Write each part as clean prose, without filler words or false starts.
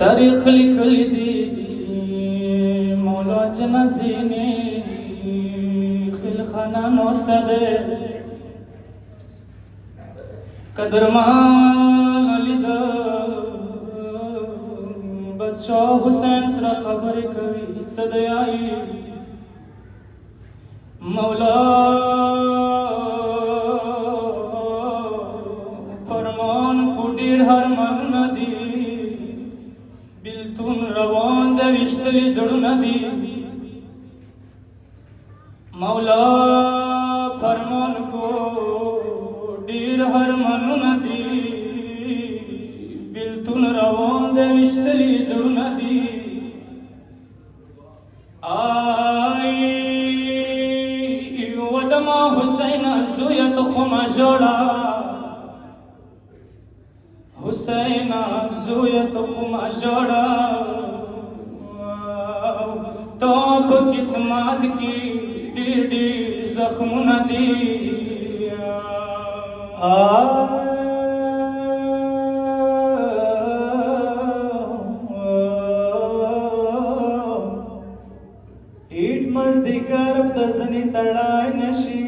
تاریخ لیکلی دی مولا جنازینی خیل خانان استاده قدرمان علی دا بادشاہ حسین سره خبرې کوي څه دی آئی مولا فرمان کو ډېر هرمانونه دي بیلتون روان د ویشتلي زړونه دي مولا فرمان کو ډېر هرمانونه دي بیلتون روان د ویشتلي زړونه دي ودما حسین زویه ته خو ما ژړه حسین زویه ته خو ما ژړه تا په قسمت کې ډېر ډېر زخمونه دي ایټ مازدیګر د ځنې تړای نشي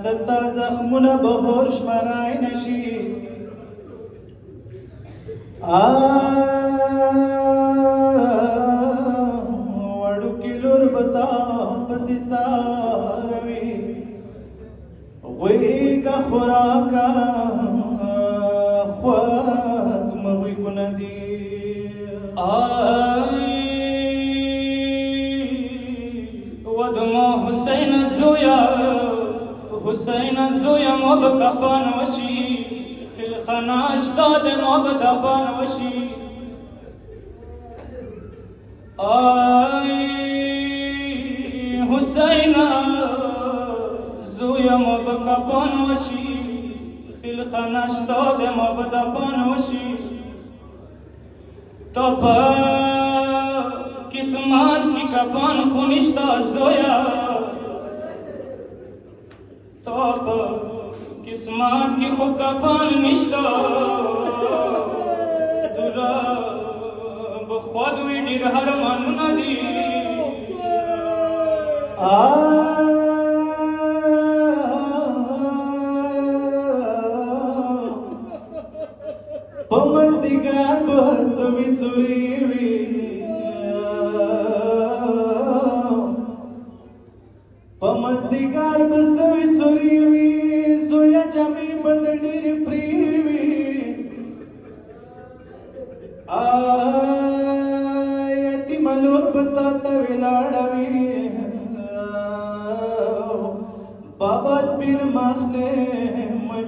د تا زخمونه به هور شمرای نشي وړوکي لور به تا پسې ساروي غویږه خوراکه خوږ مغویګونه دي ودما حسین زویا ما به کفن وشي خیل خانه شته د ما به دفن وشي حسین زویا ما به کفن وشي خیل خانه شته د ما به دفن وشي تا په قسمت کی کفن خو نشته زویا تا په قسمت کی خو کفن نشته دولا بخوا دوی ډېر هرمانونه دي په مازدیګر به سوي سوري وي په مازدیګر به سوي سوري وي زویا جامې به د ډېرې پرې وي یتیمه لور به تا ته ولاړه وي بابا سپین مخ نه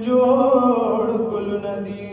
جوړ ګلونه دي